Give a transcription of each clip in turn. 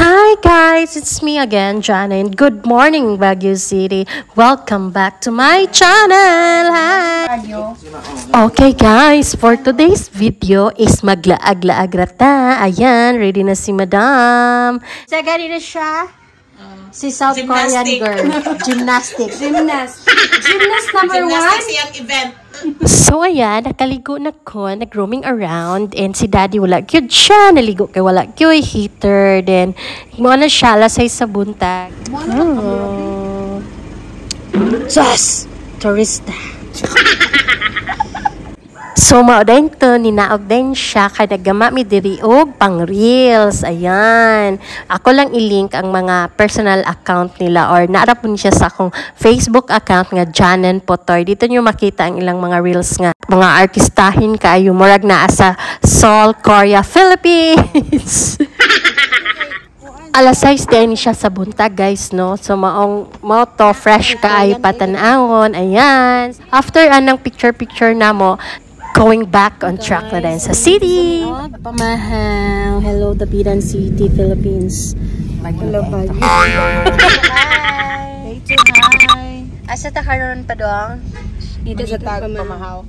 Hi guys, it's me again, Jana, and good morning Baguio City. Welcome back to my channel. Hi! Okay guys, for today's video is maglaag-laag rata. Ayan, ready na si Madam. Sagari na siya. Si South Korean girl. Gymnastics. Gymnast number one. Gymnastics yung event. So ayan, nakaligo na ko, nag-roaming around, and si Daddy wala cute siya, naligo kay wala cute heater, then mo na siya lasay sa buntag. Sus! Turista. So mao din to, ninaog din siya kay nagama mi diri og pang reels. Ayan. Ako lang i-link ang mga personal account nila or naara po siya sa akong Facebook account nga Janen Potoy. Dito niyo makita ang ilang mga reels nga. Mga artistahin kaayo murag naa sa Seoul, Korea, Philippines. Alas 6 din siya sa buntag guys, no? So mao to fresh kaayo patanawon. Ayan. After anang picture na mo, going back on track na din sa city. Pamahal. Hello, Dapitan City, Philippines. Hello, Baguio. Hi. Hi. Asa ta karon pa doang? Dito sa Pamahal.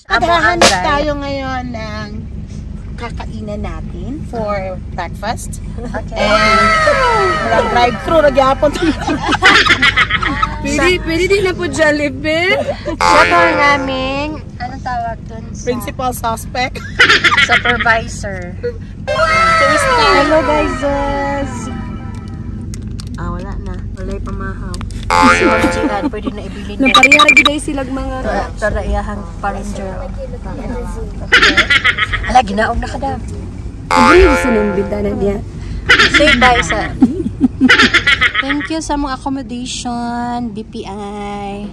Maghahanap tayo ngayon ng kakainan natin for breakfast. Okay. And drive-thru na gyapon. Pwede din na po Jollibee. Siya to ang aming, anong tawag dun? Principal suspect. Supervisor. Hello guys. Wala na. Wala'y pamahaw. Original, pwede na ibili niya. Naparihara giday silag mga Tara iyahang paringer. Ala, ginaog na kadam. Hindi gusto nang bintana niya. Say bye sa. Thank you sa mga accommodation, BPI.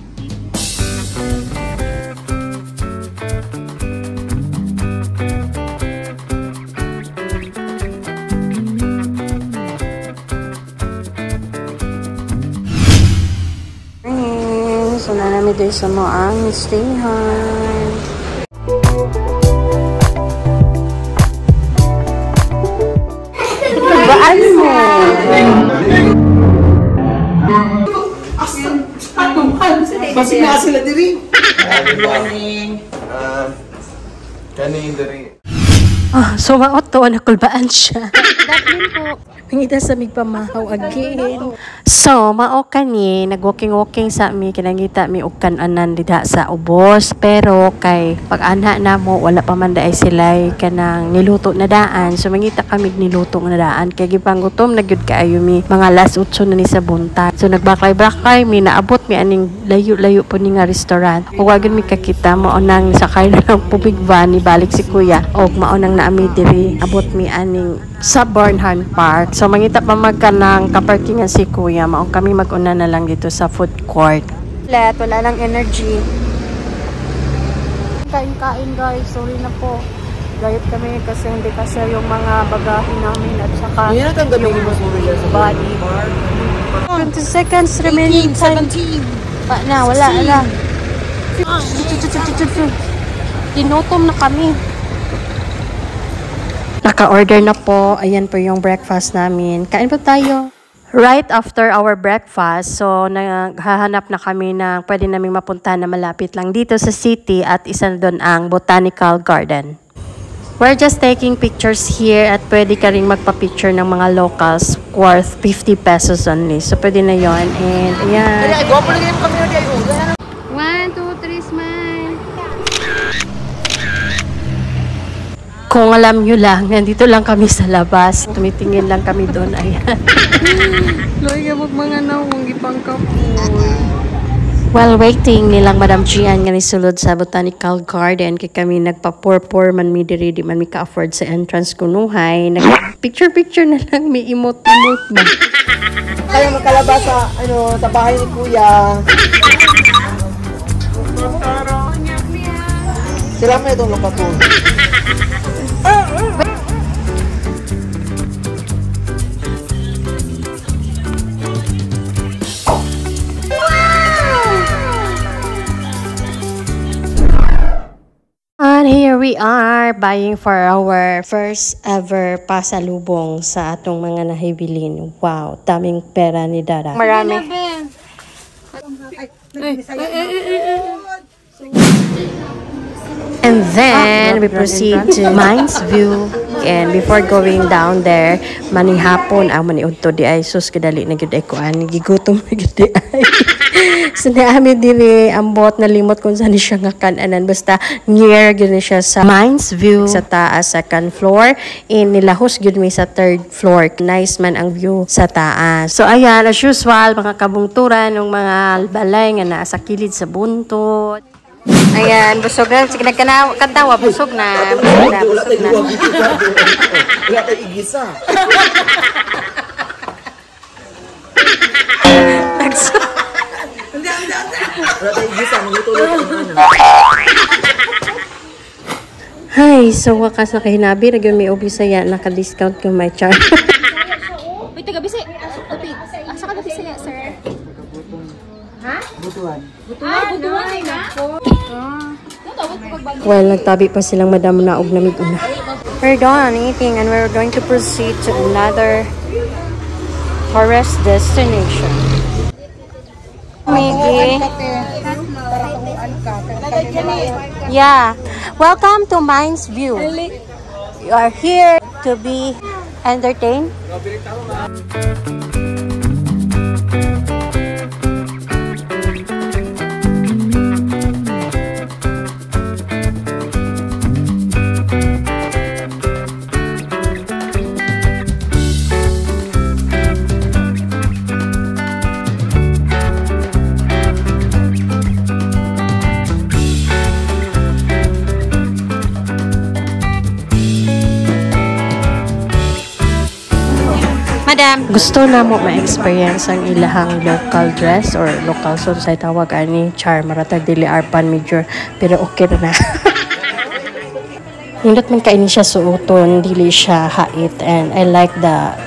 So na namin dito sa ang stayhan. Baan mo? Basig na sila diri. Good morning. Kanin diri. So maoto, nakulbaan siya. Daplin po. Nangita sa migpamahaw again. So, mao kani, nag-walking-walking sa mi, kinangita mi og kan-anan dida sa ubos. Pero, kay pag-anha na mo, wala pa man daay sila'y kanang niluto na daan. So, mangita kami niluto na daan. Kaya gipanggutom, nagyud kaayo mi, mga last 8 na ni sa buntag. So, nagbaklay-baklay mi, naabot mi aning layo-layo po ni nga restaurant. O wagin mi kakita, maunang sakay na ng pubig van, balik si kuya. O maunang naami diri, abot mi aning sa Burnham Park. So, mangita pa magkanang kaparkingan si kuya. Maong kami mag-una na lang dito sa food court. Wala lang energy. Kain-kain guys. Sorry na po. Gayot kami kasi hindi kasi yung mga bagahe namin at saka yung body. 20 seconds remaining time. Pa na, wala. Tinutom na kami. Naka-order na po. Ayan po yung breakfast namin. Kain po tayo. Right after our breakfast, so naghahanap na kami na pwede namin mapunta na malapit lang dito sa city at isa doon ang Botanical Garden. We're just taking pictures here at pwede ka rin magpa-picture ng mga locals worth 50 pesos only. So pwede na yon. And ayan. 1, 2, 3, smile. Kung alam nyo lang, nandito lang kami sa labas. Tumitingin lang kami doon. Ayan. Laya mga nawang ipang kapoy. While waiting nilang Madam Gian nga nisulod sa Botanical Garden, kay kami nagpa-pour man mi diri, di man mi ka-afford sa entrance kunuhay. Nag-picture-picture na lang, may emote-emote ba? Tayo magkalabas sa sa bahay ni kuya. Sila mo itong lokatun. And here we we are buying for our first ever pasalubong sa atong mga nahibilin. Wow, daming pera ni Dada. Marami. And then, we proceed to Mines View. And before going down there, manihapon, maniudto di ay, sus, kadali na gyud ay kuan, gigutom na gyud di ay. So, naami diri, ambot, nalimot kung saan siya nga kananan. Basta, near gyud siya sa Mines View, sa taas, second floor. And nilahos gyud mi sa third floor. Nice man ang view sa taas. So, ayan, as usual, mga kabungturan, ng mga balay nga naa sa kilid sa buntot. Ayan, busog na. Sige, nagkatawa, busog na. Busog na, busog na. Wala tayo igisa. Wala tayo igisa, magutulog ang ano. Hi, so wakas na kahinabi. Nagyon may obisaya, naka-discount yung my char. Wait, taga Bisaya. Asa ka na Bisaya, sir? Ha? Butuan. Butuan ay na. Well, nagtabi pa silang madam na og namig una. We're done eating and we're going to proceed to another tourist destination. Miggy. Yeah. Welcome to Mines View. You are here to be entertained. Madam, gusto na mo ma-experience ang ilahang local dress or local suit sa tawag ani char maratag dili arpan major pero okay na. Nindot man kaini siya suoton, dili siya hait, and I like the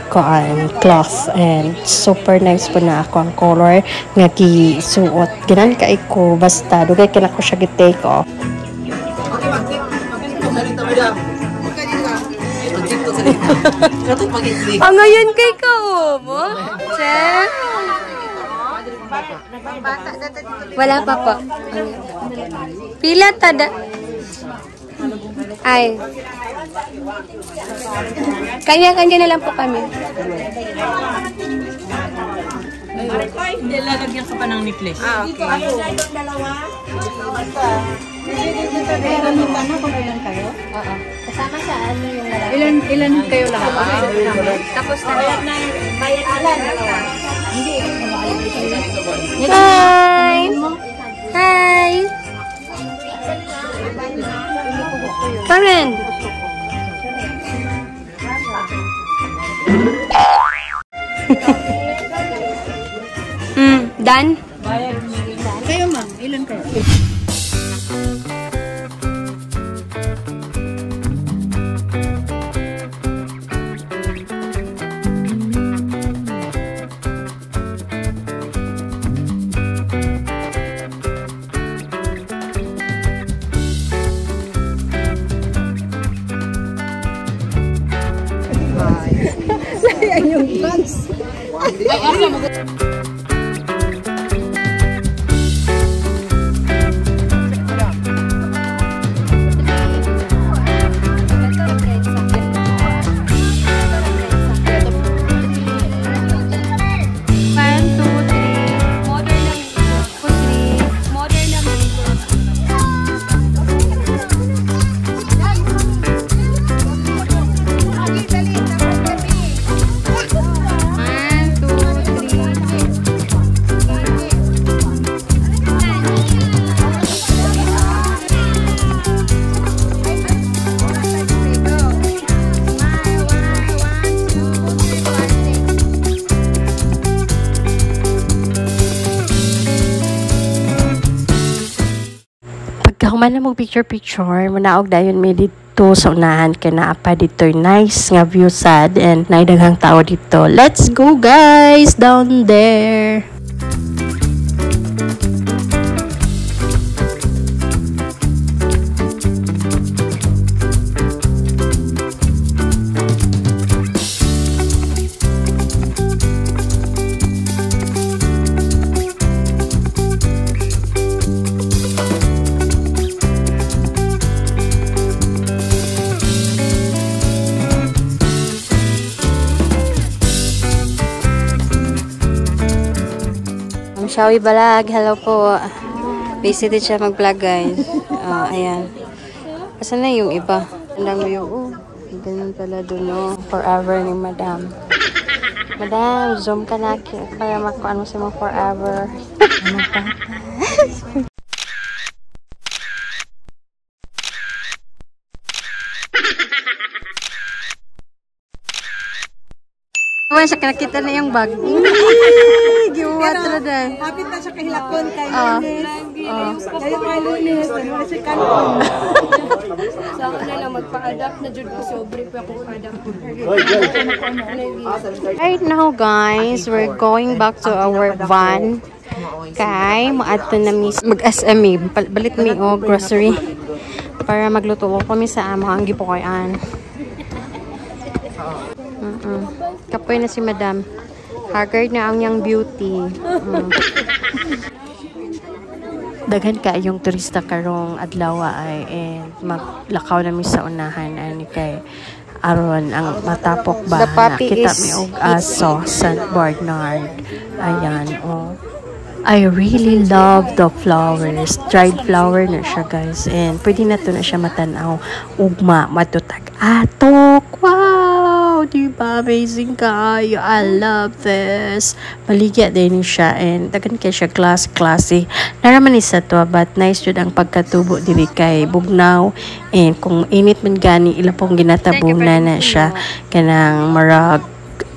cloth and super nice po na ako ang color nga gisuot. Ganan kay ko basta dugay kina ko siya gi-take off. Okay, mag-tip salita, madam. Mag-tip to salita. Katong pag-tip. Ah, ngayon kay ka, mo? Chef? Wala pa po. Pila tada? Ay. Kanya-kanya na lang po kami. Lalagyan ka pa ng necklace. Ah, okay. Kasama sa ano yung lalaki. Ilan kayo lahat? Tapos bayad na dalawa. Hi! Hi! Karen! Dan? Kayo ma'am, ilan kayo? Human na mo picture-picture, manaog dayon may dito sa unahan kay naapa dito nice nga view sad and naidaghang tao dito. Let's go guys down there. Shawi Balag, hello po. Busy din siya mag-vlog, guys. Ayan. Asan na yung iba? Alam mo yung, ganun pala dun, forever ni Madam. Madam, zoom ka na para makuha mo si mo forever. Ano pa? Uy, siya nakita na yung bag. Giwat na dahil. Hapit na siya kahilakon kay Lunes. Kaya kay Lunes, wala siya kanon. So, ako na lang magpa-adapt na dyan ko. Sobre pa akong adapt. Right now, guys, we're going back to our van. Kay, maadto na mag-SME. Balit mi o grocery. Para magluto ko kami sa amang gipukayan. Kapoy na si Madam. Haggard na ang young beauty. Daghan ka yung turista karong adlaw ay and maglakaw namin sa unahan ani kay aron ang matapok ba nakita mi og aso St. Bernard. Ayan I really love the flowers. Dried flower na siya, guys. And pwede na to na siya matanaw. Ugma, matutag atok. Wow! Diba? Amazing kayo. I love this. Maligya din siya. And dagan kaya siya classy. Naraman isa to, but nice yun ang pagkatubo diri kay bugnaw. And kung init man gani, ila pong ginatabunan na siya. Kanang marag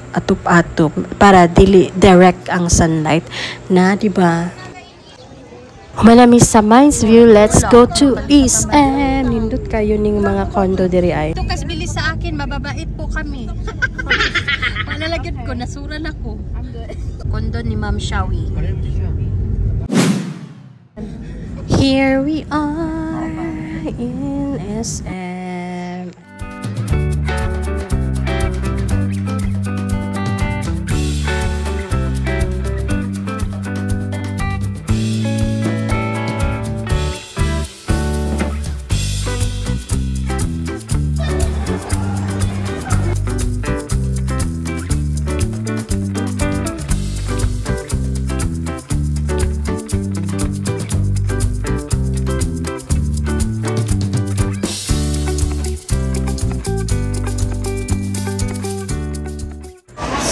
atup-atup para dili direct ang sunlight na, diba? Malami sa Mines View, let's go to East End. Nindot kayo ning mga condo diri ay. Ito kas bilis sa akin, mababait po kami. Malalagyan ko, nasuran ako. Condo ni Ma'am Shawi. Here we are in SM.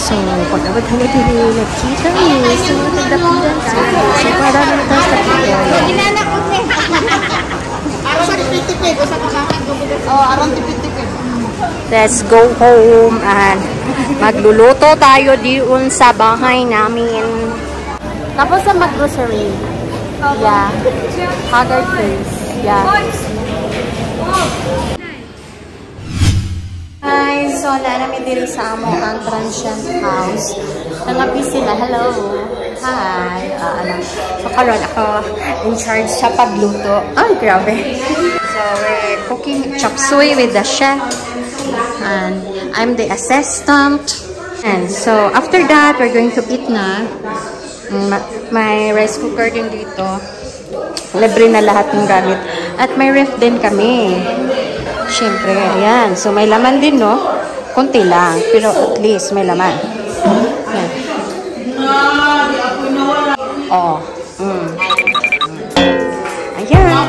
So, pag-abot mo din nakita mo sa mga tagdapidan. So, para naman tayo sa pagkakas. Let's go home and magluluto tayo diun sa bahay namin. Tapos sa mag-grocery. Yeah. Haggard face. Yeah. Hi, so namin diri sa amo ang transient house. Nangapi sila. Hello. Hi. So karon ako in charge sa pagluto. Ay, grabe. So we're cooking chop suey with the chef. And I'm the assistant. And so after that, we're going to eat na. May rice cooker din dito. Libre na lahat ng gamit. At may ref din kami. Siyempre, ayan. So, may laman din, no? Kunti lang. Pero at least may laman. Ayan. Oh. Ayan.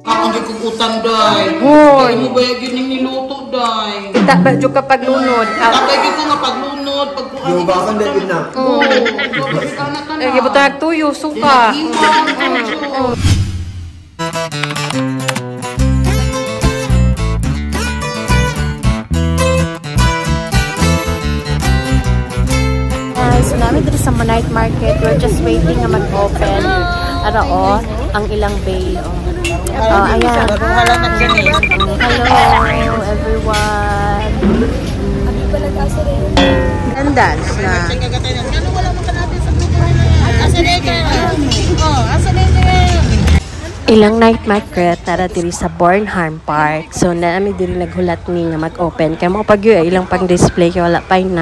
Hindi kong utang, day. Hoy. Hindi mo ba yung niluto, day? Kita ba dyan ka paglunod? Tapay ko nga paglunod. Yung bakang David na. Oo. Eh, gibutan nagtuyo. Suka. So namin dito sa night market, we're just waiting na mag-open. Ano ang ilang bay. Ayan. Hello everyone. And dance na. Ilang night market tara diri sa Bornholm Park. So naami diri naghulat ni nga mag-open kay mo pag ilang pang display kay wala pa 9.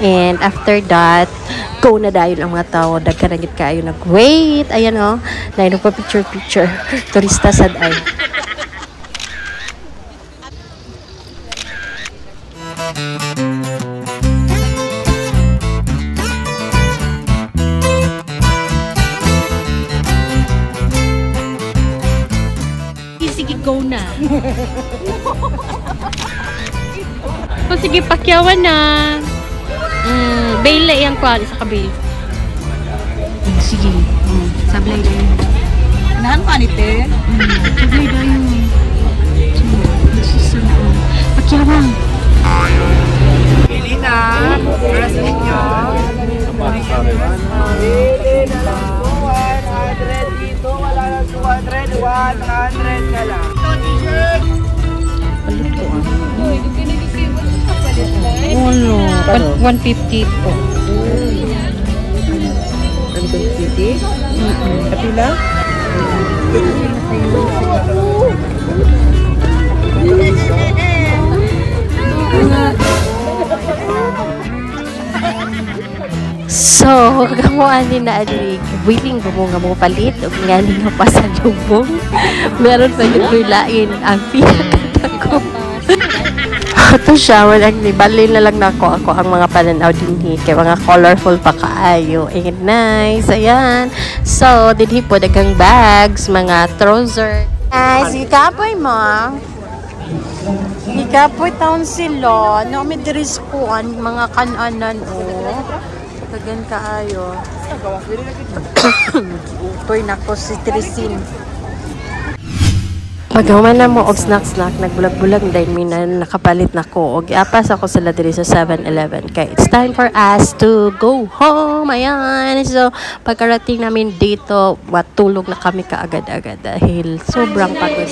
And after that, go na dayon ang mga tao, daghan gid kayo nag-wait. Ayan lain pa picture. Turista sad ay. sige, go na. O sige, pakyawan na. Bail na iyang kuhan, isa ka bail. Sige, sablay na yun. Nahan pa nite? Sablay na yun. Pakyawan. Pili na. Para sa inyo. Pili na lang po. 100 dito. Wala na 200. 100 na lang. Ano? 150 po. Ano ito? City? Kapila? So, kamuan ni na alig, willing ba mo nga mo palit o nga nga pa sa lubong? Meron pa yung lain ang pinakata ko. Ito siya, walang nibali na lang na ako ang mga pananaw din kay mga colorful pa kaayo. And nice, ayan. So, dinhi po dagang bags, mga trouser. Guys, ikapoy mo. Ikapoy taon sila. No, may diris ko mga kananan o. Dagan kaayo. Utoy na ko si Trisin. Paghuman na mo og snack-snack, nagbulag-bulag dahil may nakapalit na ko. Og iapas ako sila diri sa 7-Eleven. Kaya it's time for us to go home. Ayan. So, pagkarating namin dito, matulog na kami kaagad-agad dahil sobrang pagod.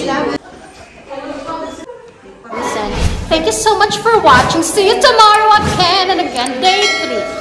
Thank you so much for watching. See you tomorrow at Ken and again day 3.